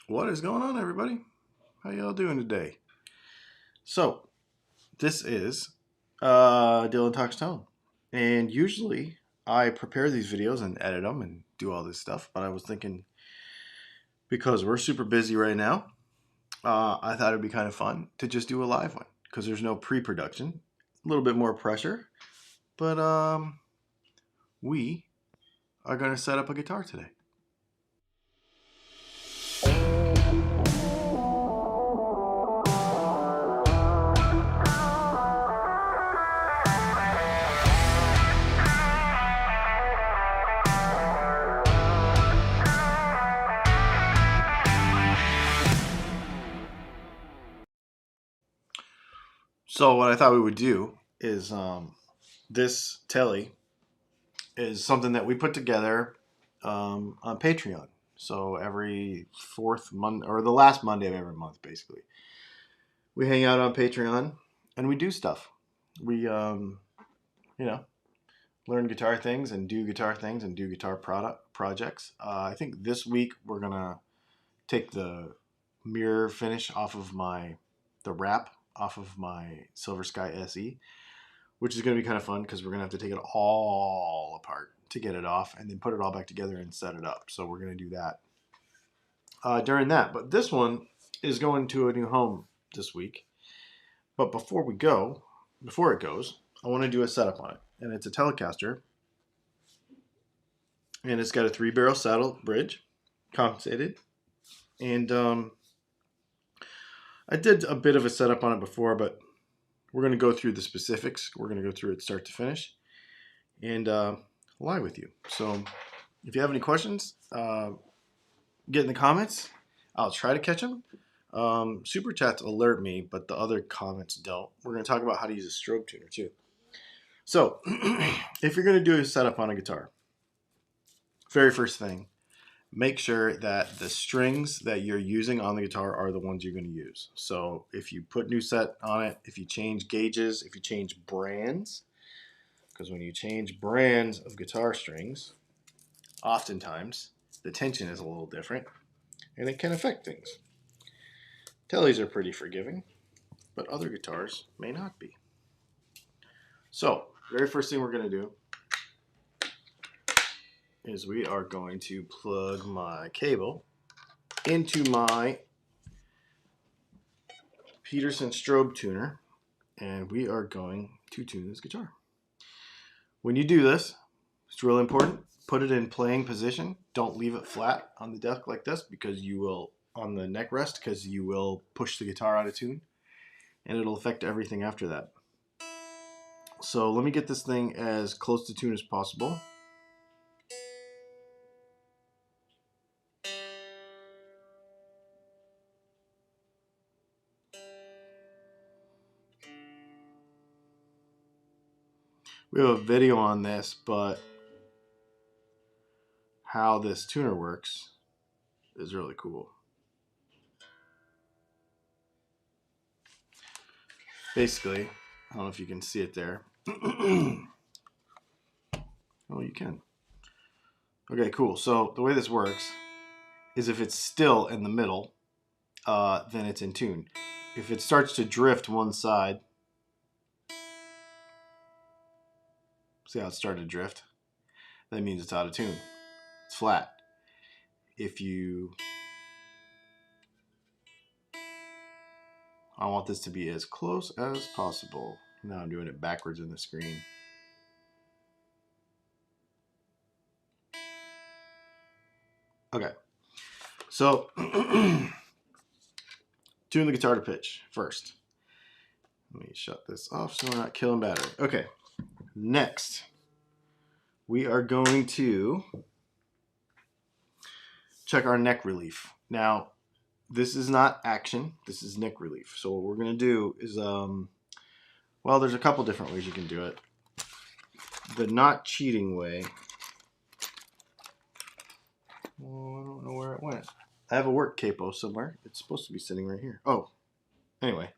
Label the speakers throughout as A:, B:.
A: What is going on, everybody? How y'all doing today? So, this is Dylan Talks Tone. And usually I prepare these videos and edit them and do all this stuff. But I was thinking, because we're super busy right now, I thought it'd be kind of fun to just do a live one. Because there's no pre-production. A little bit more pressure. But we are going to set up a guitar today. So what I thought we would do is this Tele is something that we put together on Patreon. So every fourth month, or the last Monday of every month, basically, we hang out on Patreon and we do stuff. We, learn guitar things and do guitar things and do guitar projects. I think this week we're gonna take the mirror finish off of the wrap off of my Silver Sky SE, which is going to be kind of fun because we're going to have to take it all apart to get it off and then put it all back together and set it up. So we're going to do that during that. But this one is going to a new home this week. But before it goes, I want to do a setup on it. And it's a Telecaster. And it's got a 3-barrel saddle bridge, compensated. And I did a bit of a setup on it before, but we're going to go through the specifics. We're going to go through it start to finish and lie with you. So if you have any questions, get in the comments. I'll try to catch them. Super chats alert me, but the other comments don't. We're going to talk about how to use a strobe tuner too. So if you're going to do a setup on a guitar, very first thing, make sure that the strings that you're using on the guitar are the ones you're going to use. So if you put new set on it, if you change gauges, if you change brands, because when you change brands of guitar strings, oftentimes the tension is a little different and it can affect things. Teles are pretty forgiving, but other guitars may not be. So very first thing we're going to do is we are going to plug my cable into my Peterson Strobe Tuner, and we are going to tune this guitar. When you do this, it's really important. Put it in playing position. Don't leave it flat on the deck like this because you will, on the neck rest, because you will push the guitar out of tune, and it'll affect everything after that. So let me get this thing as close to tune as possible. We have a video on this, but how this tuner works is really cool. Basically, I don't know if you can see it there. Oh, you can. Okay, cool. So the way this works is if it's still in the middle, then it's in tune. If it starts to drift one side, see how it started to drift? That means it's out of tune. It's flat. I want this to be as close as possible. Now I'm doing it backwards in the screen. Okay, so tune the guitar to pitch first. Let me shut this off so we're not killing battery. Okay, next we are going to check our neck relief. Now, this is not action, this is neck relief. So what we're going to do is, well, there's a couple different ways you can do it. The not cheating way, well, I don't know where it went. I have a work capo somewhere. It's supposed to be sitting right here. Oh, anyway.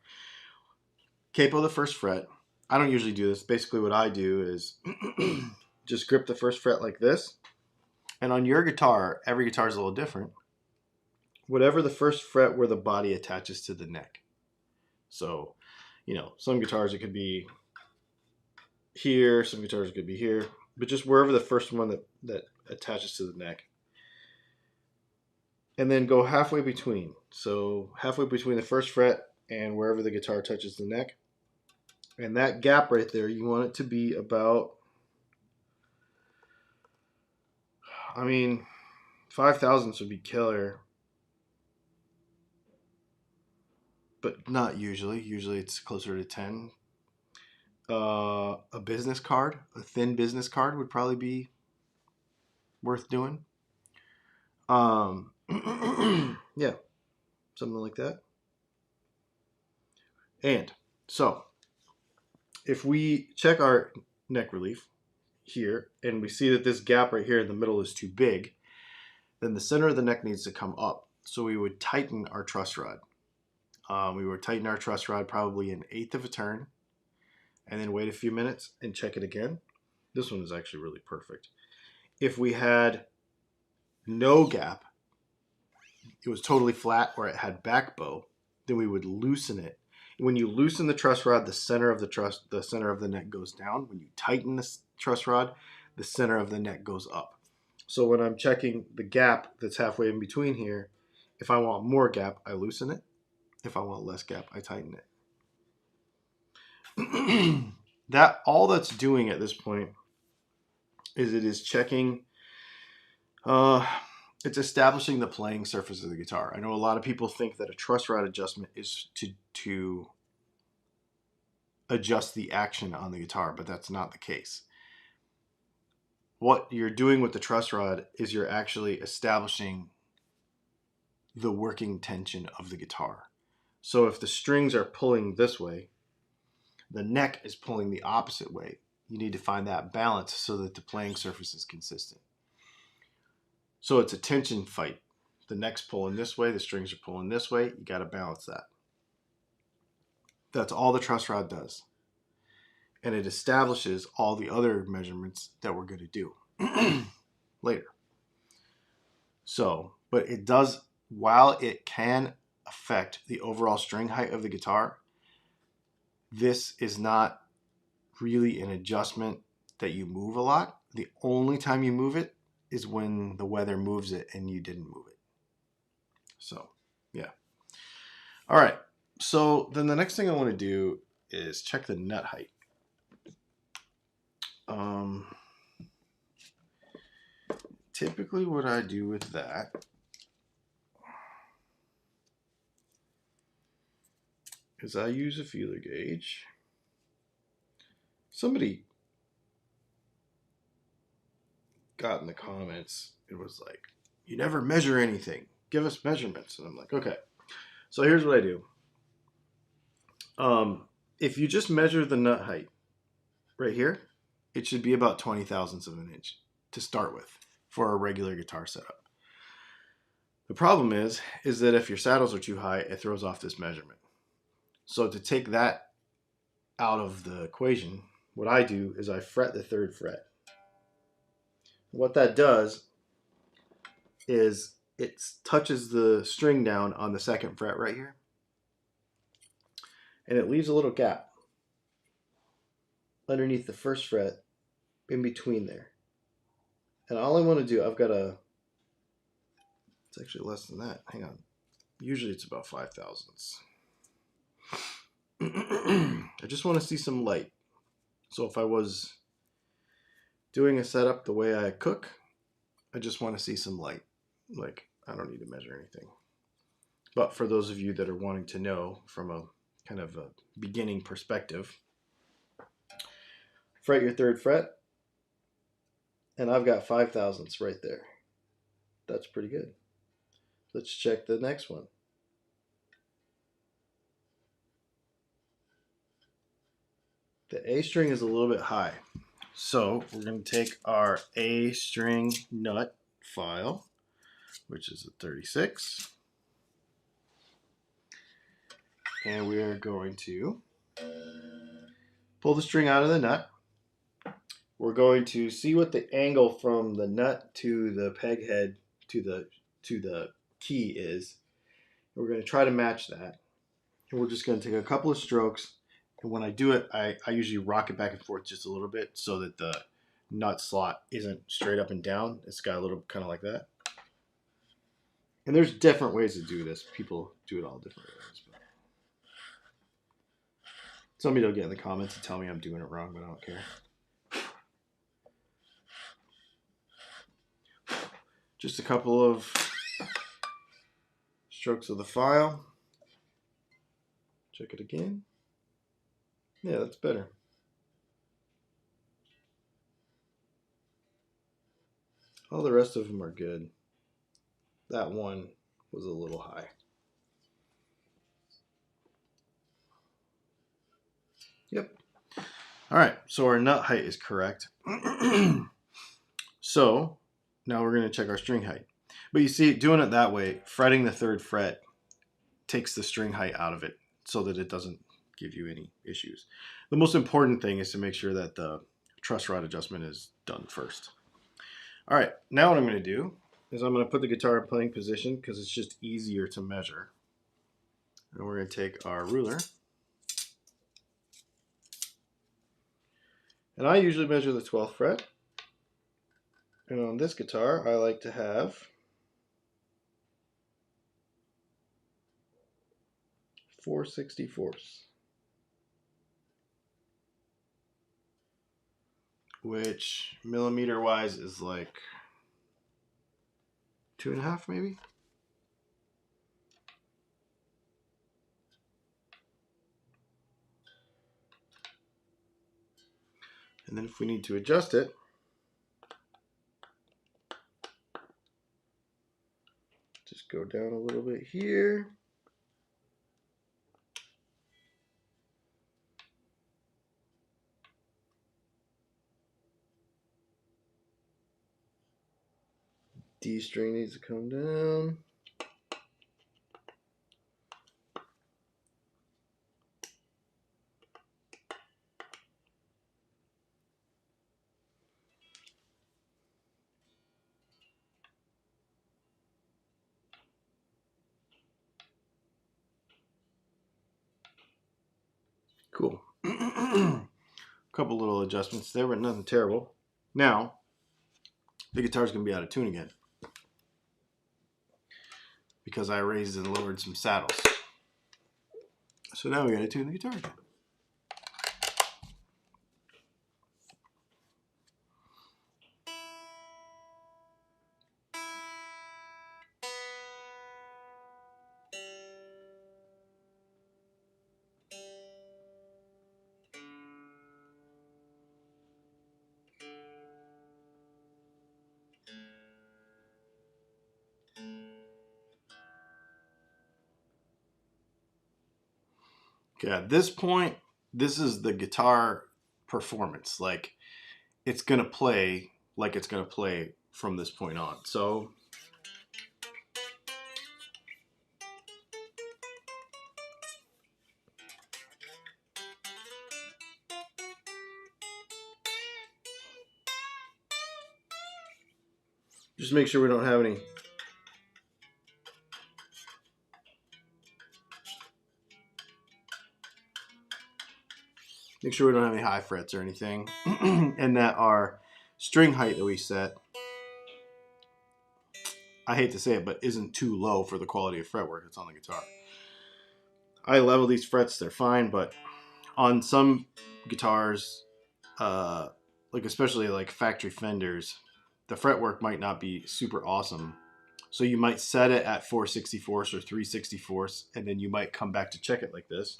A: Capo the first fret. I don't usually do this. Basically what I do is just grip the first fret like this. And on your guitar, every guitar is a little different. whatever the first fret where the body attaches to the neck. So, you know, some guitars it could be here, some guitars it could be here, but just wherever the first one that attaches to the neck. And then go halfway between. So halfway between the first fret and wherever the guitar touches the neck. And that gap right there, you want it to be about, I mean, 5/1000 would be killer. But not usually. Usually it's closer to 10. A business card, a thin business card would probably be worth doing. Yeah, something like that. And so if we check our neck relief here and we see that this gap right here in the middle is too big, then the center of the neck needs to come up. So we would tighten our truss rod. We would tighten our truss rod probably an 1/8 of a turn and then wait a few minutes and check it again. This one is actually really perfect. If we had no gap, it was totally flat or it had back bow, then we would loosen it. When you loosen the truss rod, the center of the neck goes down. When you tighten the truss rod, the center of the neck goes up. So when I'm checking the gap that's halfway in between here, if I want more gap, I loosen it. If I want less gap, I tighten it. That all that's doing at this point is it is checking, it's establishing the playing surface of the guitar. I know a lot of people think that a truss rod adjustment is to adjust the action on the guitar, but that's not the case. What you're doing with the truss rod is you're actually establishing the working tension of the guitar. So if the strings are pulling this way, the neck is pulling the opposite way. You need to find that balance so that the playing surface is consistent. So it's a tension fight. The neck's pulling this way, the strings are pulling this way. You got to balance that. That's all the truss rod does. And it establishes all the other measurements that we're going to do later. So, but it does, while it can affect the overall string height of the guitar, this is not really an adjustment that you move a lot. The only time you move it is when the weather moves it and you didn't move it. So, yeah. All right. So then the next thing I want to do is check the nut height. Typically what I do with that is I use a feeler gauge. Somebody got in the comments, it was like, you never measure anything. Give us measurements. And I'm like, okay. So here's what I do. If you just measure the nut height right here, it should be about 20/1000 of an inch to start with for a regular guitar setup. The problem is that if your saddles are too high, it throws off this measurement. So to take that out of the equation, what I do is I fret the 3rd fret. What that does is it touches the string down on the 2nd fret right here, and it leaves a little gap underneath the 1st fret in between there. And all I want to do, it's actually less than that. Hang on. Usually it's about 5/1000. I just want to see some light. So if I was doing a setup the way I cook, I just want to see some light. Like, I don't need to measure anything. But for those of you that are wanting to know from a kind of a beginning perspective, fret your 3rd fret, and I've got 5/1000 right there. That's pretty good. Let's check the next one. The A string is a little bit high. So we're going to take our A string nut file, which is a 36. And we are going to pull the string out of the nut. We're going to see what the angle from the nut to the peg head to the key is. And we're going to try to match that. And we're just going to take a couple of strokes. And when I do it, I usually rock it back and forth just a little bit so that the nut slot isn't straight up and down. It's got a little kind of like that. And there's different ways to do this. People do it all different ways. But somebody will get in the comments and tell me I'm doing it wrong, but I don't care. Just a couple of strokes of the file. Check it again. Yeah, that's better. All the rest of them are good. That one was a little high. Yep. All right, so our nut height is correct. So now we're going to check our string height. But you see, doing it that way, fretting the 3rd fret takes the string height out of it so that it doesn't give you any issues. The most important thing is to make sure that the truss rod adjustment is done first. All right, now what I'm going to do is I'm going to put the guitar in playing position because it's just easier to measure. And we're going to take our ruler. And I usually measure the 12th fret. And on this guitar, I like to have 4/64ths, which millimeter wise is like 2.5 maybe. And then if we need to adjust it, just go down a little bit here. D string needs to come down. Cool. Couple little adjustments there, but nothing terrible. Now, the guitar's going to be out of tune again because I raised and lowered some saddles. So now we got to tune the guitar again. Okay, at this point, this is the guitar performance. Like, it's going to play like it's going to play from this point on. So just make sure we don't have any high frets or anything. And that our string height that we set, I hate to say it, but isn't too low for the quality of fretwork that's on the guitar. I level these frets, they're fine, but on some guitars, like especially like factory Fenders, the fretwork might not be super awesome. So you might set it at 4/64 or 3/64, and then you might come back to check it like this.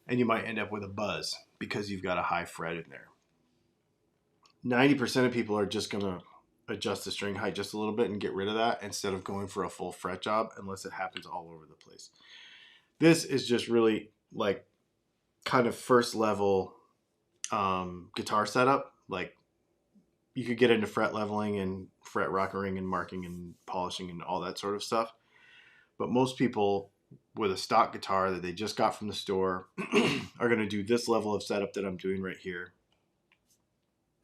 A: And you might end up with a buzz because you've got a high fret in there. 90% of people are just going to adjust the string height just a little bit and get rid of that instead of going for a full fret job unless it happens all over the place. This is just really like kind of first level guitar setup. Like you could get into fret leveling and fret rockering and marking and polishing and all that sort of stuff. But most people with a stock guitar that they just got from the store are going to do this level of setup that I'm doing right here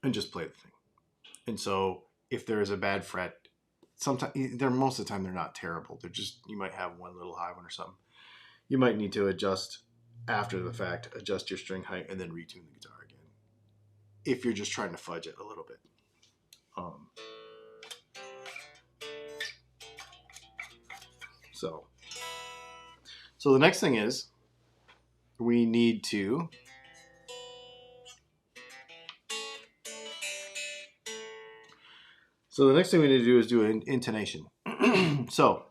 A: and just play the thing. And so if there is a bad fret, sometimes most of the time they're not terrible. They're just, you might have one little high one or something. You might need to adjust after the fact, adjust your string height, and then retune the guitar again if you're just trying to fudge it a little bit. So the next thing is we need to So the next thing we need to do is do an intonation. So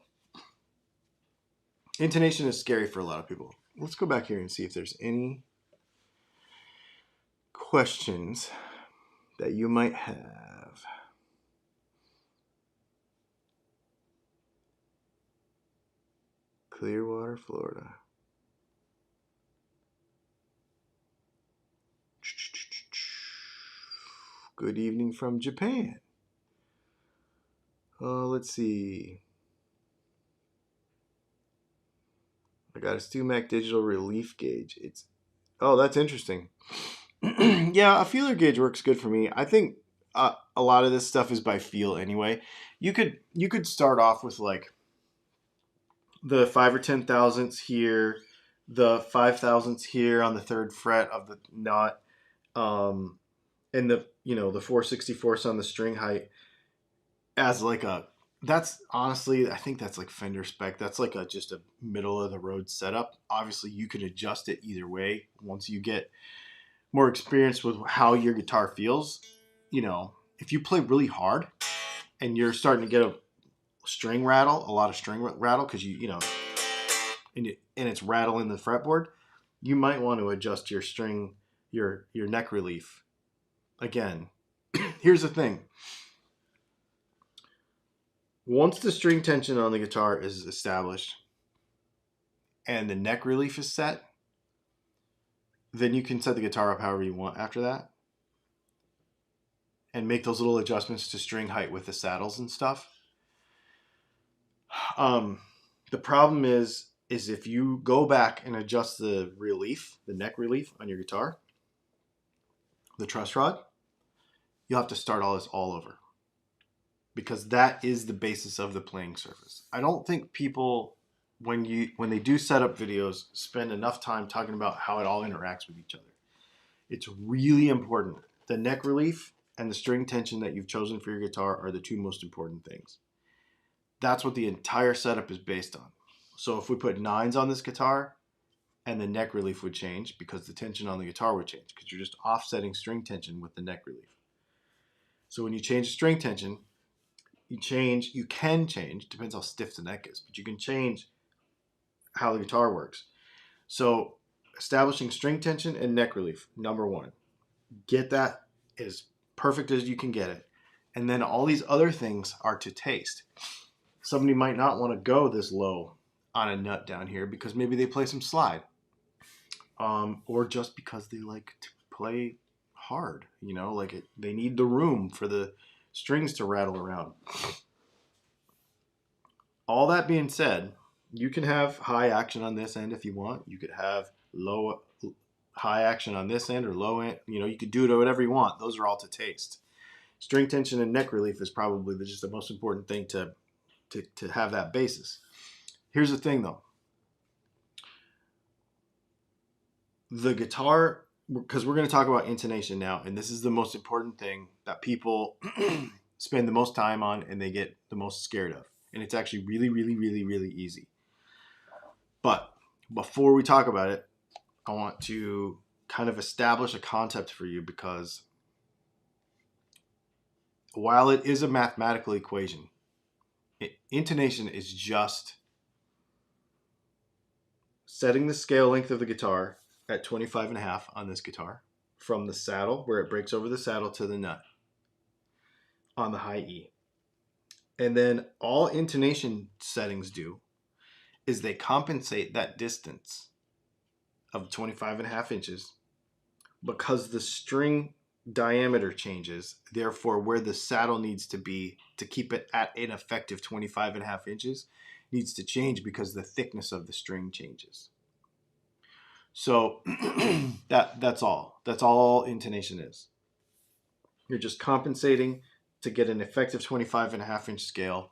A: intonation is scary for a lot of people. Let's go back here and see if there's any questions that you might have. Clearwater, Florida. Good evening from Japan. Let's see. I got a StewMac digital relief gauge. Oh, that's interesting. Yeah, a feeler gauge works good for me. I think a lot of this stuff is by feel anyway. You could start off with like the 5 or 10 thousandths here, the 5 thousandths here on the 3rd fret of the knot, and the 4/64ths on the string height as like that's honestly, I think that's like Fender spec. That's like just a middle of the road setup. Obviously, you can adjust it either way once you get more experience with how your guitar feels. If you play really hard and you're starting to get a lot of string rattle, because and it's rattling the fretboard, you might want to adjust your neck relief. Again, here's the thing. Once the string tension on the guitar is established and the neck relief is set, then you can set the guitar up however you want after that and make those little adjustments to string height with the saddles and stuff. The problem is if you go back and adjust the neck relief on your guitar, the truss rod, you'll have to start all this all over, because that is the basis of the playing surface. I don't think people, when they do setup videos, spend enough time talking about how it all interacts with each other. It's really important. The neck relief and the string tension that you've chosen for your guitar are the two most important things. That's what the entire setup is based on. So if we put 9s on this guitar, and the neck relief would change because the tension on the guitar would change, because you're just offsetting string tension with the neck relief. So when you change string tension, you can change, depends how stiff the neck is, but you can change how the guitar works. So establishing string tension and neck relief, number one. Get that as perfect as you can get it. And then all these other things are to taste. Somebody might not want to go this low on a nut down here because maybe they play some slide. Or just because they like to play hard, they need the room for the strings to rattle around. All that being said, you can have high action on this end if you want. You could have high action on this end or low end. You could do it whatever you want. Those are all to taste. String tension and neck relief is probably just the most important thing to have that basis. Here's the thing though. The guitar, because we're going to talk about intonation now, and this is the most important thing that people spend the most time on and they get the most scared of. And it's actually really, really, really, really easy. But before we talk about it, I want to kind of establish a concept for you, because while it is a mathematical equation, intonation is just setting the scale length of the guitar at 25.5 on this guitar from the saddle, where it breaks over the saddle, to the nut on the high E. And then all intonation settings do is they compensate that distance of 25.5 inches because the string diameter changes. Therefore, where the saddle needs to be to keep it at an effective 25.5 inches needs to change because the thickness of the string changes. So that's all. That's all intonation is. You're just compensating to get an effective 25.5-inch scale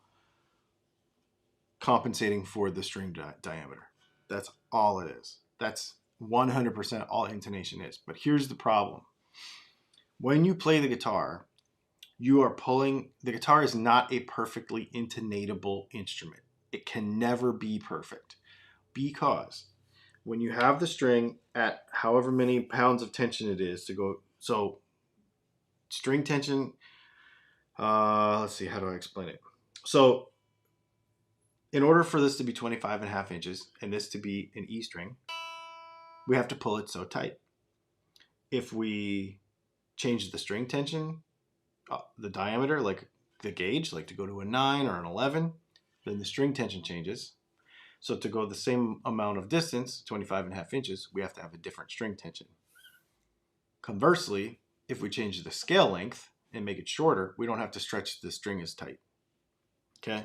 A: compensating for the string diameter. That's all it is. That's 100% all intonation is. But here's the problem. When you play the guitar, you are pulling, the guitar is not a perfectly intonatable instrument. It can never be perfect because when you have the string at however many pounds of tension it is to go, so string tension, let's see, how do I explain it? So in order for this to be 25.5 inches and this to be an E string, we have to pull it so tight. If we change the string tension, the diameter, like the gauge, like to go to a 9 or an 11, then the string tension changes. So to go the same amount of distance, 25.5 inches, we have to have a different string tension. Conversely, if we change the scale length and make it shorter, we don't have to stretch the string as tight. Okay?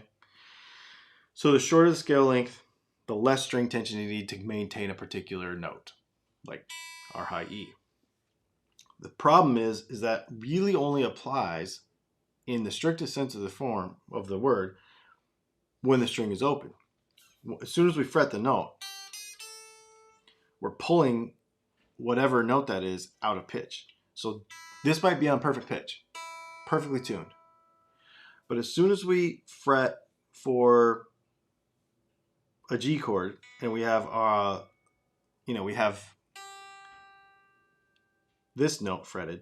A: So the shorter the scale length, the less string tension you need to maintain a particular note, like our high E. The problem is that really only applies in the strictest sense of the form of the word when the string is open. As soon as we fret the note, we're pulling whatever note that is out of pitch. So this might be on perfect pitch, perfectly tuned. But as soon as we fret for a G chord and we have we have this note fretted,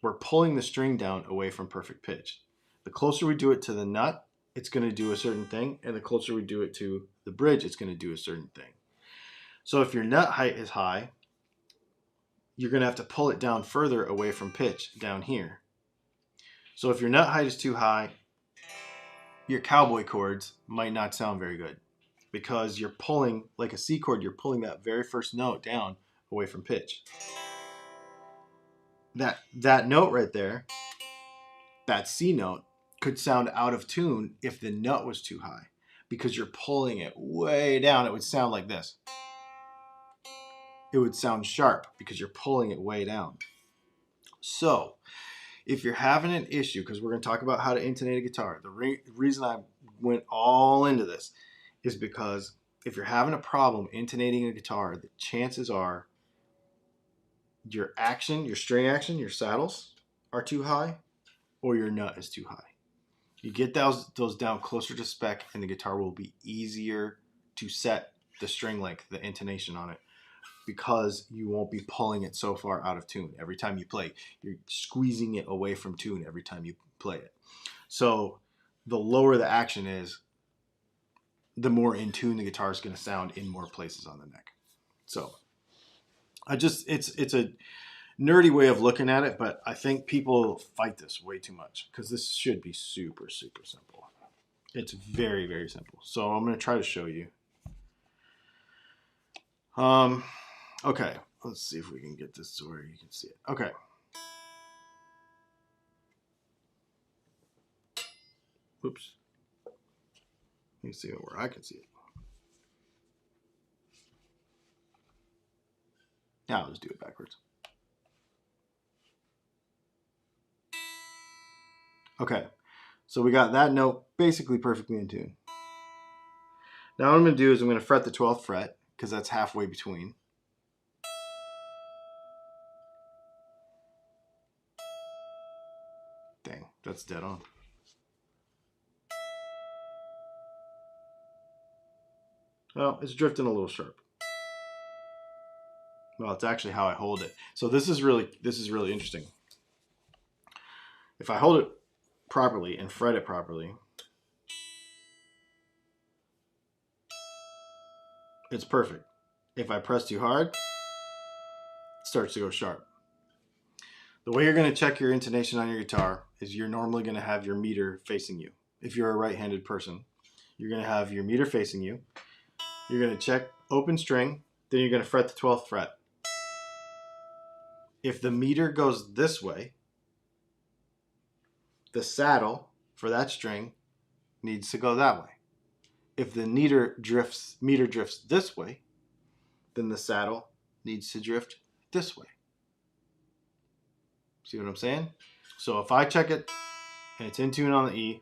A: we're pulling the string down away from perfect pitch. The closer we do it to the nut, it's going to do a certain thing, and the closer we do it to the bridge, it's going to do a certain thing. So if your nut height is high, you're going to have to pull it down further away from pitch down here. So if your nut height is too high, your cowboy chords might not sound very good because you're pulling, like a C chord, you're pulling that very first note down away from pitch. That note right there, that C note, could sound out of tune if the nut was too high because you're pulling it way down. It would sound like this. It would sound sharp because you're pulling it way down. So if you're having an issue, because we're going to talk about how to intonate a guitar, the reason I went all into this is because if you're having a problem intonating a guitar, the chances are your action, your string action, your saddles are too high or your nut is too high. You get those down closer to spec and the guitar will be easier to set the string length, the intonation on it, because you won't be pulling it so far out of tune. Every time you play, you're squeezing it away from tune every time you play it. So the lower the action is, the more in tune the guitar is going to sound in more places on the neck. So it's a nerdy way of looking at it, but I think people fight this way too much because this should be super, super simple. It's very, very simple. So I'm going to try to show you. Okay, let's see if we can get this to where you can see it. Okay. Oops. Let me see where I can see it. Now let's do it backwards. Okay, so we got that note basically perfectly in tune. Now what I'm going to do is I'm going to fret the 12th fret because that's halfway between. Dang, that's dead on. Well, it's drifting a little sharp. Well, it's actually how I hold it. So this is really interesting. If I hold it properly and fret it properly, it's perfect. If I press too hard, it starts to go sharp. The way you're going to check your intonation on your guitar is you're normally going to have your meter facing you. If you're a right-handed person, you're going to have your meter facing you. You're going to check open string, then you're going to fret the 12th fret. If the meter goes this way, the saddle for that string needs to go that way. If the meter drifts this way, then the saddle needs to drift this way. See what I'm saying? So if I check it and it's in tune on the E.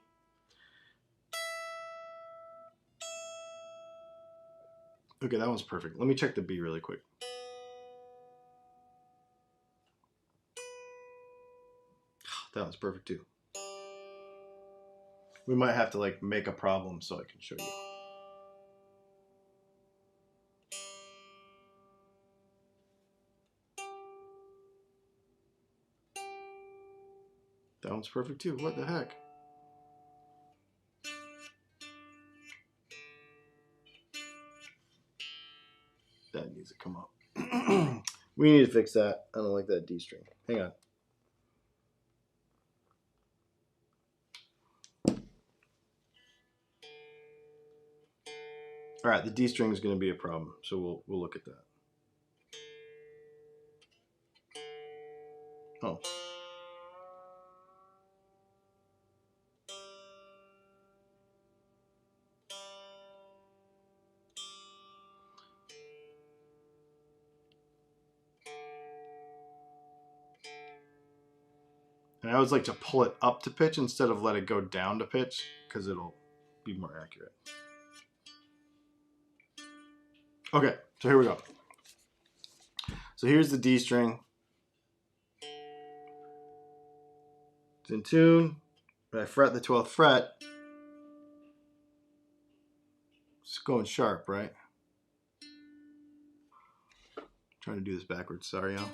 A: Okay, that one's perfect. Let me check the B really quick. That one's perfect too. We might have to like make a problem so I can show you. That one's perfect too. What the heck? That needs to come up. We need to fix that. I don't like that D string. Hang on. All right, the D string is going to be a problem, so we'll look at that. Oh. And I always like to pull it up to pitch instead of let it go down to pitch because it'll be more accurate. Okay, so here we go. So here's the D string. It's in tune. When I fret the 12th fret, it's going sharp, right? I'm trying to do this backwards. Sorry, y'all.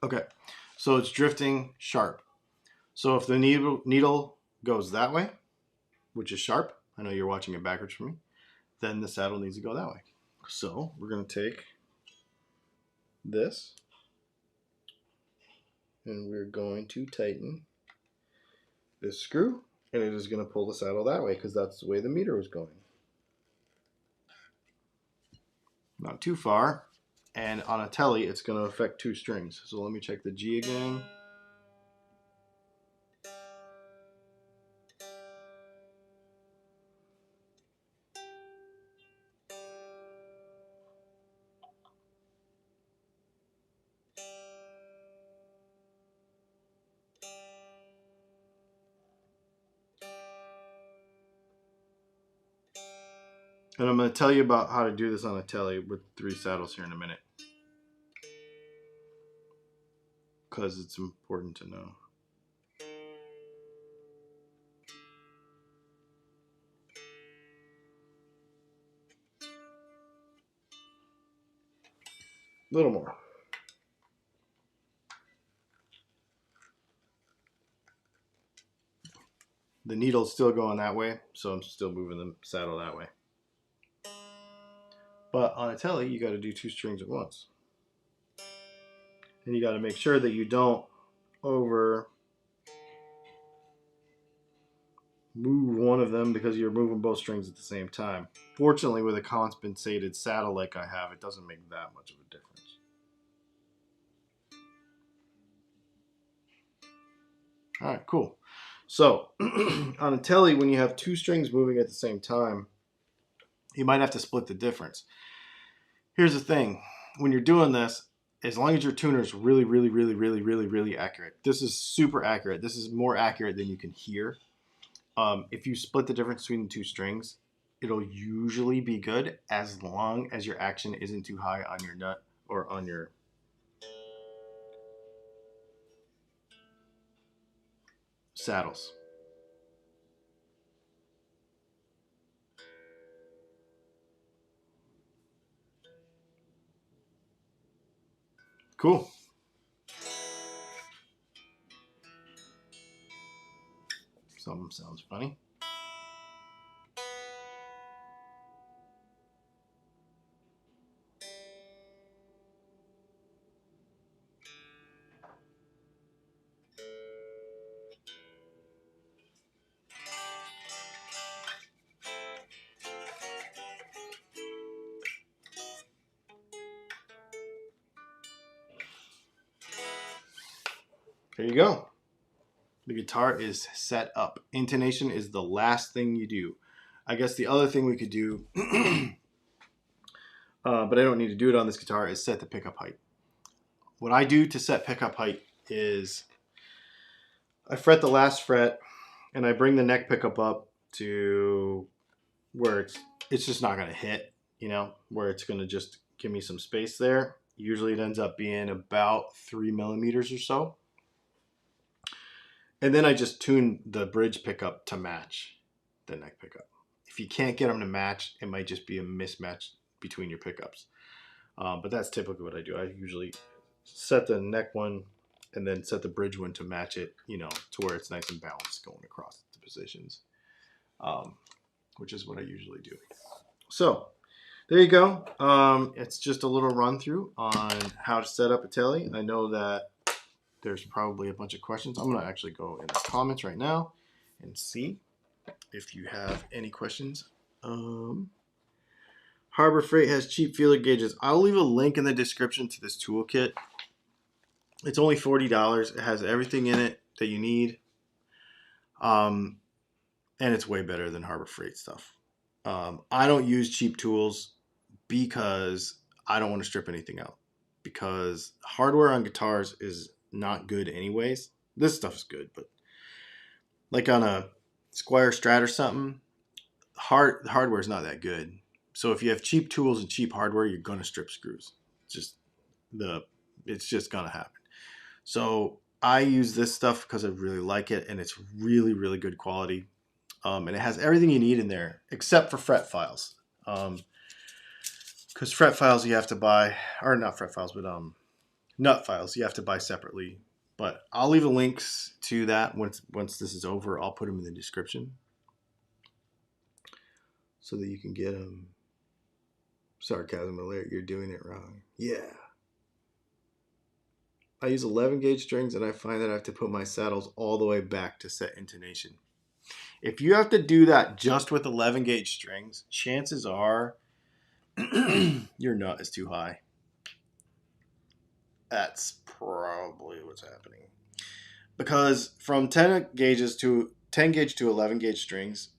A: Okay, so it's drifting sharp. So if the needle goes that way, which is sharp, I know you're watching it backwards for me, then the saddle needs to go that way. So we're going to take this and we're going to tighten this screw, and it is going to pull the saddle that way because that's the way the meter was going. Not too far, and on a Tele it's going to affect two strings. So let me check the G again. And I'm going to tell you about how to do this on a Tele with 3 saddles here in a minute, because it's important to know. A little more. The needle's still going that way, so I'm still moving the saddle that way. But on a Tele, you got to do 2 strings at once. And you got to make sure that you don't over move one of them because you're moving both strings at the same time. Fortunately, with a compensated saddle like I have, it doesn't make that much of a difference. All right, cool. So on a Tele, when you have 2 strings moving at the same time, you might have to split the difference. Here's the thing. When you're doing this, as long as your tuner is really, really, really, really, really, really accurate, this is super accurate. This is more accurate than you can hear. If you split the difference between the 2 strings, it'll usually be good as long as your action isn't too high on your nut or on your saddles. Cool. Something sounds funny. There you go. The guitar is set up. Intonation is the last thing you do. I guess the other thing we could do, but I don't need to do it on this guitar, is set the pickup height. What I do to set pickup height is I fret the last fret and I bring the neck pickup up to where it's just not going to hit, where it's going to just give me some space there. Usually it ends up being about 3 millimeters or so. And then I just tune the bridge pickup to match the neck pickup. If you can't get them to match, it might just be a mismatch between your pickups. But that's typically what I do. I usually set the neck one and then set the bridge one to match it, to where it's nice and balanced going across the positions, which is what I usually do. So there you go. It's just a little run through on how to set up a Tele. I know that there's probably a bunch of questions. I'm going to actually go in the comments right now and see if you have any questions. Harbor Freight has cheap feeler gauges. I'll leave a link in the description to this toolkit. It's only $40. It has everything in it that you need. And it's way better than Harbor Freight stuff. I don't use cheap tools because I don't want to strip anything out. Because hardware on guitars is not good anyways. This stuff is good, but like on a Squier Strat or something, the hardware is not that good. So if you have cheap tools and cheap hardware, you're gonna strip screws. It's just gonna happen. So I use this stuff because I really like it, and it's really, really good quality. And it has everything you need in there except for fret files. Because fret files you have to buy, or not fret files, but nut files you have to buy separately. But I'll leave the links to that once this is over. I'll put them in the description so that you can get them. Sarcasm alert, you're doing it wrong. Yeah. I use 11 gauge strings and I find that I have to put my saddles all the way back to set intonation. If you have to do that just with 11 gauge strings, chances are your nut is too high. That's probably what's happening. Because from 10 gauge to 11 gauge strings,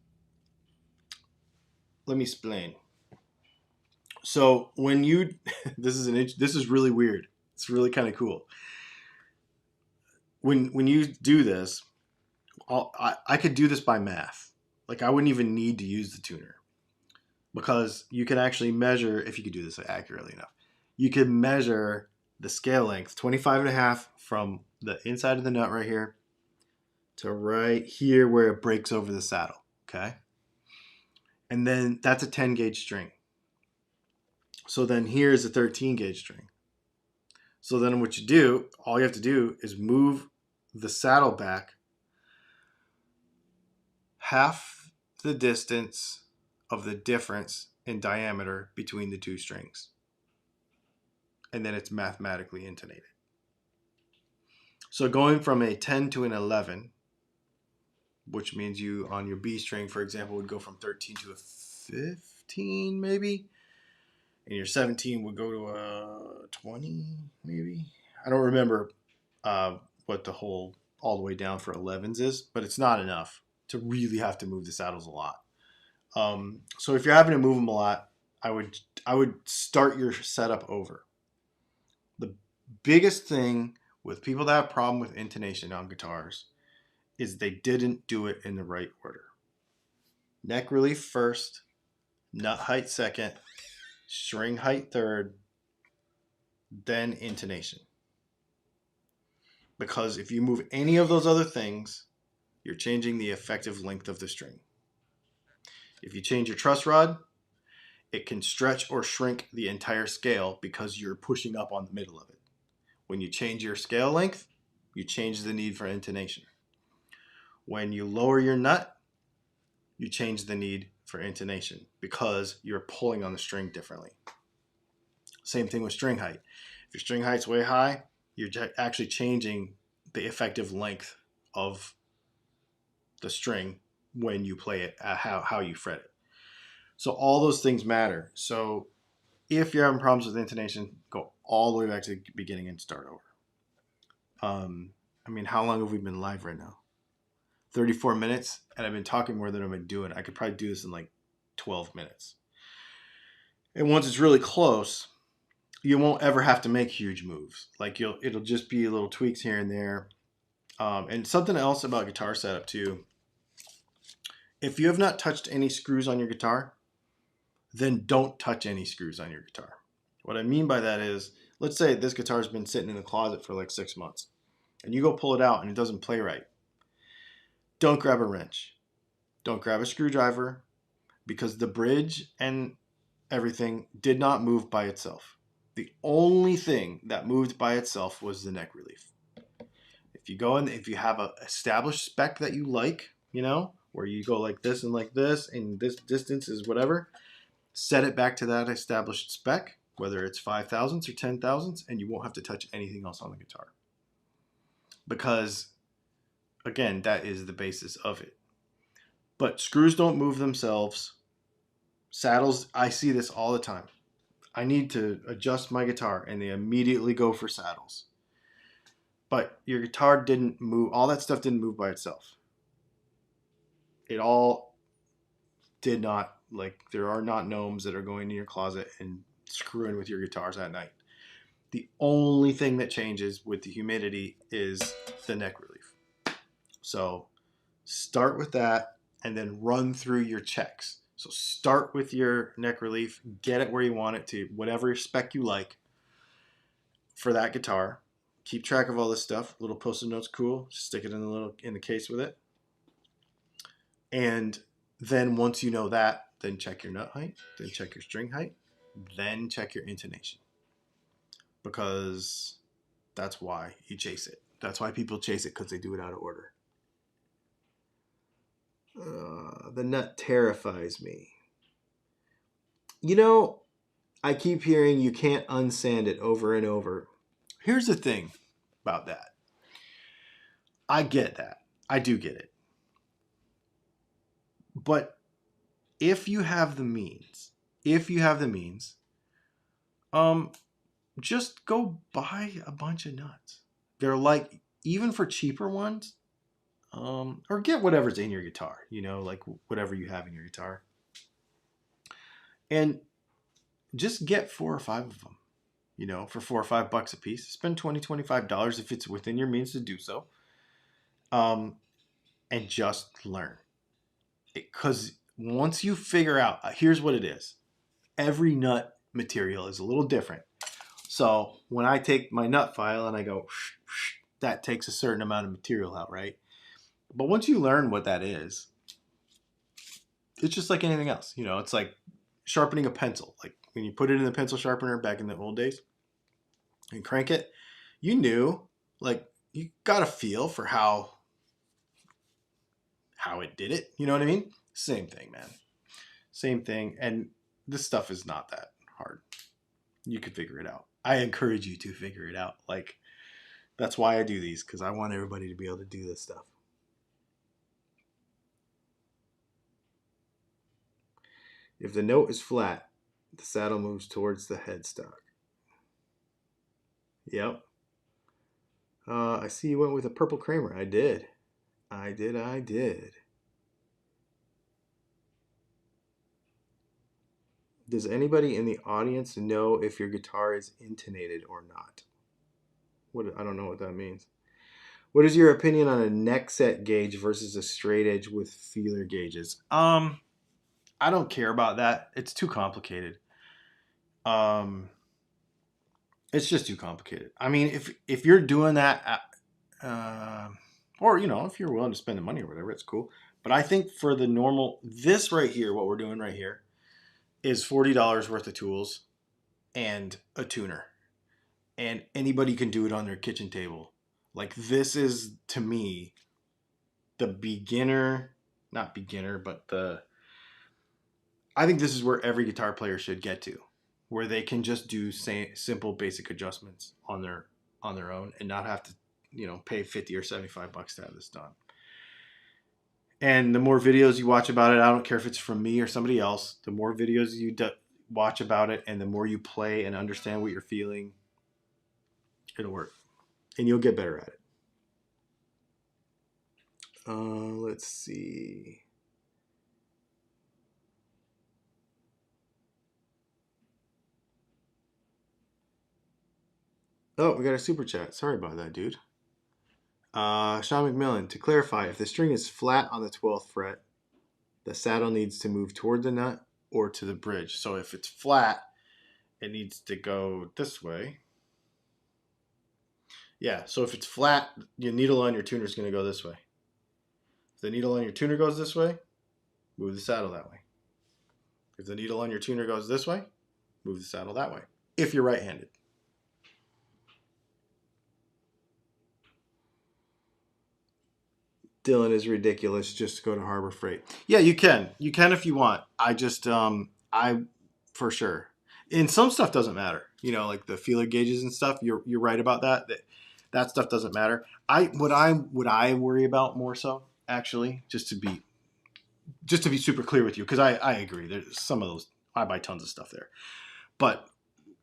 A: let me explain. So when you, this is really weird. It's really kind of cool. When you do this, I could do this by math. Like I wouldn't even need to use the tuner, because you can actually measure, if you could do this accurately enough, you can measure the scale length, 25.5 from the inside of the nut right here to right here where it breaks over the saddle. Okay. And then that's a 10 gauge string. So then here's a 13 gauge string. So then what you do, all you have to do is move the saddle back half the distance of the difference in diameter between the two strings. And then it's mathematically intonated. So going from a 10 to an 11, which means you on your B string, for example, would go from 13 to a 15 maybe. And your 17 would go to a 20 maybe. I don't remember what the whole all the way down for 11s is, but it's not enough to really have to move the saddles a lot. So if you're having to move them a lot, I would start your setup over. The biggest thing with people that have a problem with intonation on guitars is they didn't do it in the right order. Neck relief first, nut height second, string height third, then intonation. Because if you move any of those other things, you're changing the effective length of the string. If you change your truss rod, it can stretch or shrink the entire scale because you're pushing up on the middle of it. When you change your scale length, you change the need for intonation. When you lower your nut, you change the need for intonation because you're pulling on the string differently. Same thing with string height. If your string height's way high, you're actually changing the effective length of the string when you play it, how you fret it. So all those things matter. So if you're having problems with intonation, go all the way back to the beginning and start over. How long have we been live right now? 34 minutes, and I've been talking more than I've been doing. I could probably do this in like 12 minutes. And once it's really close, you won't ever have to make huge moves. Like it'll just be little tweaks here and there. And something else about guitar setup too. If you have not touched any screws on your guitar, then don't touch any screws on your guitar. What I mean by that is, let's say this guitar has been sitting in the closet for like 6 months, and you go pull it out and it doesn't play right. Don't grab a wrench. Don't grab a screwdriver, because the bridge and everything did not move by itself. The only thing that moved by itself was the neck relief. If you go in, if you have an established spec that you like, where you go like this, and this distance is whatever, set it back to that established spec, whether it's 5 thousandths or 10 thousandths, and you won't have to touch anything else on the guitar. Because, again, that is the basis of it. But screws don't move themselves. Saddles, I see this all the time. I need to adjust my guitar, and they immediately go for saddles. But your guitar didn't move. All that stuff didn't move by itself. It all did not. Like, there are not gnomes that are going in your closet and screwing with your guitars at night. The only thing that changes with the humidity is the neck relief. So start with that and then run through your checks. So start with your neck relief, get it where you want it to, whatever spec you like for that guitar. Keep track of all this stuff. Little post-it notes, cool. Just stick it in the case with it. And then once you know that, then check your nut height, then check your string height, then check your intonation. Because that's why you chase it. That's why people chase it, because they do it out of order. The nut terrifies me. I keep hearing you can't unsand it over and over. Here's the thing about that. I get that. I do get it. But if you have the means, just go buy a bunch of nuts. They're like, even for cheaper ones, or get whatever's in your guitar, like whatever you have in your guitar. And just get 4 or 5 of them, for $4 or $5 a piece. Spend $20, $25 if it's within your means to do so. And just learn. Because once you figure out, here's what it is. Every nut material is a little different. So when I take my nut file and I go, that takes a certain amount of material out, right? But once you learn what that is, it's just like anything else. It's like sharpening a pencil. Like when you put it in the pencil sharpener back in the old days and crank it, you knew, like, you got a feel for how it did it. You know what I mean? Same thing, man. Same thing. And this stuff is not that hard. You can figure it out. I encourage you to figure it out. Like, that's why I do these, because I want everybody to be able to do this stuff. If the note is flat, the saddle moves towards the headstock. Yep. I see you went with a purple Kramer. I did. Does anybody in the audience know if your guitar is intonated or not? I don't know what that means. What is your opinion on a neck set gauge versus a straight edge with feeler gauges? I don't care about that. It's too complicated. It's just too complicated. I mean, if you're doing that, or if you're willing to spend the money or whatever, it's cool. But I think for the normal, this right here, what we're doing right here, is $40 worth of tools and a tuner. And anybody can do it on their kitchen table. Like, this is, to me, the not beginner, but I think this is where every guitar player should get to, where they can just do simple basic adjustments on their own and not have to, pay $50 or $75 to have this done. And the more videos you watch about it, I don't care if it's from me or somebody else, the more videos you watch about it and the more you play and understand what you're feeling, it'll work. And you'll get better at it. Let's see. Oh, we got a super chat. Sorry about that, dude. Sean McMillan, to clarify, if the string is flat on the 12th fret, the saddle needs to move toward the nut or to the bridge. So if it's flat, it needs to go this way. Yeah, so if it's flat, your needle on your tuner is going to go this way. If the needle on your tuner goes this way, move the saddle that way. If the needle on your tuner goes this way, move the saddle that way. If you're right-handed. Dylan is ridiculous. Just go to Harbor Freight. Yeah, you can. You can if you want. I just, I for sure. And some stuff doesn't matter. You know, like the feeler gauges and stuff. You're right about that. That stuff doesn't matter. What I worry about more so actually, just to be super clear with you, because I agree. There's some of those. I buy tons of stuff there, but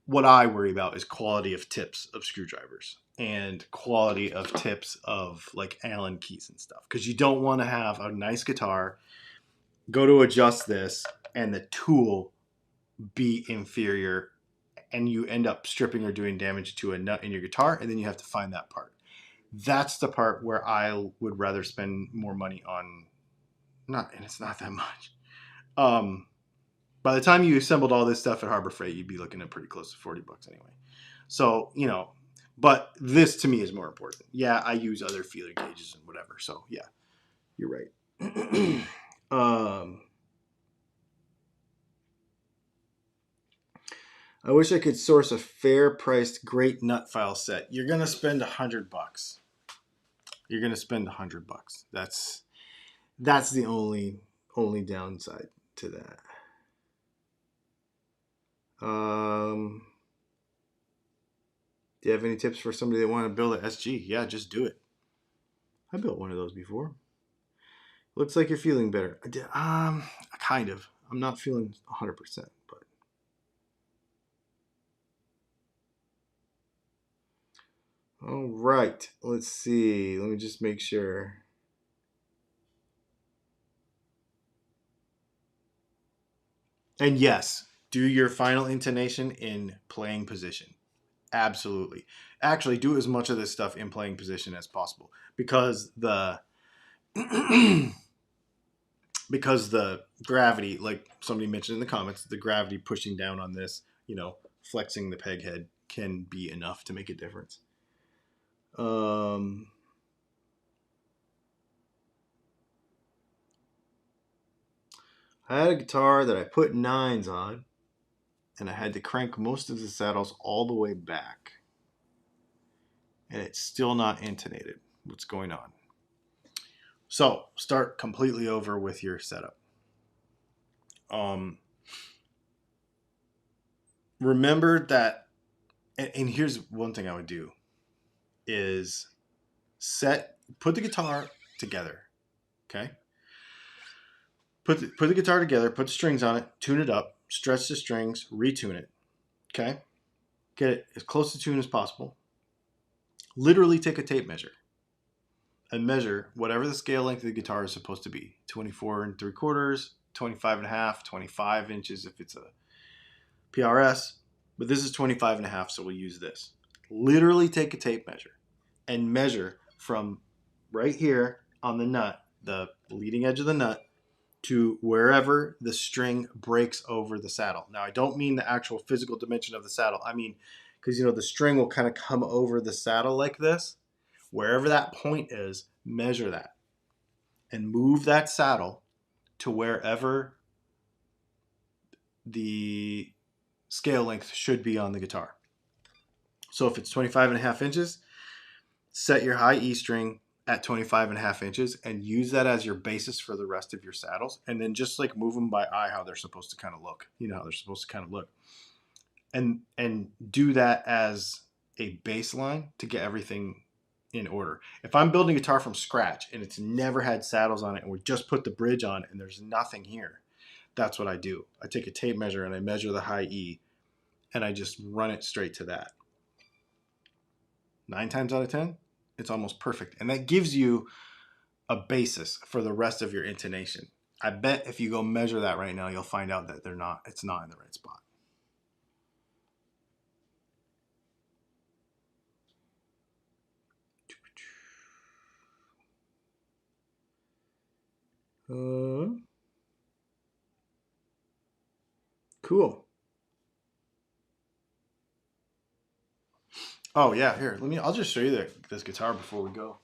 A: what I worry about is quality of tips of screwdrivers and quality of tips of like Allen keys and stuff. Because you don't want to have a nice guitar, go to adjust this, and the tool be inferior, and you end up stripping or doing damage to a nut in your guitar, and then you have to find that part. That's the part where I would rather spend more money on. And it's not that much. By the time you assembled all this stuff at Harbor Freight, you'd be looking at pretty close to $40 anyway. So, you know, but this to me is more important. Yeah, I use other feeler gauges and whatever. So, yeah, you're right. I wish I could source a fair-priced, great nut file set. You're gonna spend $100. You're gonna spend $100. That's the only downside to that. Do you have any tips for somebody that want to build an SG? Yeah, just do it. I built one of those before. Looks like you're feeling better. Kind of. I'm not feeling 100%, but. All right. Let's see. Let me just make sure. And yes, do your final intonation in playing position. Absolutely. Actually, do as much of this stuff in playing position as possible, because the because the gravity, like somebody mentioned in the comments, the gravity pushing down on this, you know, flexing the peg head can be enough to make a difference. I had a guitar that I put 9s on, and I had to crank most of the saddles all the way back, and it's still not intonated. What's going on? So start completely over with your setup. Remember that, and here's one thing I would do is put the guitar together. Okay. Put the guitar together, put the strings on it, tune it up, stretch the strings, retune it. Okay. Get it as close to tune as possible. Literally take a tape measure and measure whatever the scale length of the guitar is supposed to be. 24 3/4, 25 and a half, 25 inches if it's a PRS, but this is 25 and a half, so we'll use this. Literally take a tape measure and measure from right here on the nut, the leading edge of the nut, to wherever the string breaks over the saddle. Now, I don't mean the actual physical dimension of the saddle. I mean, because, you know, the string will kind of come over the saddle like this. Wherever that point is, measure that and move that saddle to wherever the scale length should be on the guitar. So if it's 25 and a half inches, set your high E string at 25 and a half inches and use that as your basis for the rest of your saddles. And then just like move them by eye how they're supposed to kind of look. You know how they're supposed to kind of look. And do that as a baseline to get everything in order. If I'm building a guitar from scratch and it's never had saddles on it and we just put the bridge on it and there's nothing here, that's what I do. I take a tape measure and I measure the high E and I just run it straight to that. 9 times out of 10, it's almost perfect. And that gives you a basis for the rest of your intonation. I bet if you go measure that right now, you'll find out that it's not in the right spot. Cool. Oh yeah, here. I'll just show you this guitar before we go.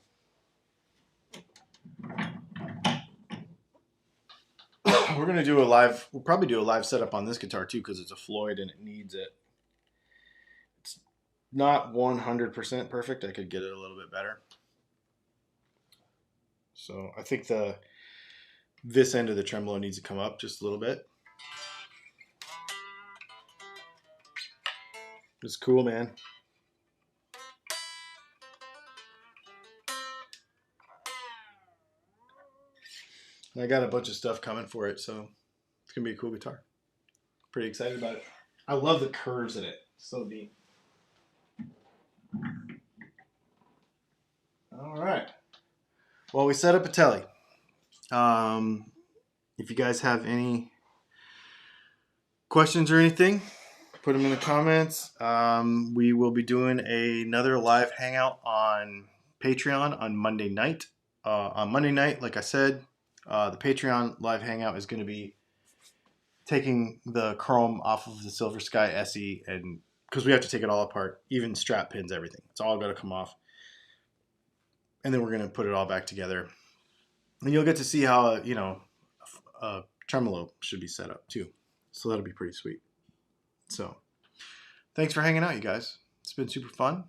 A: We'll probably do a live setup on this guitar too, because it's a Floyd and it needs it. It's not 100% perfect. I could get it a little bit better. So I think this end of the tremolo needs to come up just a little bit. It's cool, man. And I got a bunch of stuff coming for it, so it's gonna be a cool guitar. Pretty excited about it. I love the curves in it. So neat. All right. Well, we set up a Tele. If you guys have any questions or anything, put them in the comments. We will be doing another live hangout on Patreon on Monday night. On Monday night, like I said, the Patreon live hangout is going to be taking the chrome off of the Silver Sky SE, and because we have to take it all apart, even strap pins, everything. It's all got to come off. And then we're going to put it all back together. And you'll get to see how, a tremolo should be set up too. So that'll be pretty sweet. So thanks for hanging out, you guys. It's been super fun.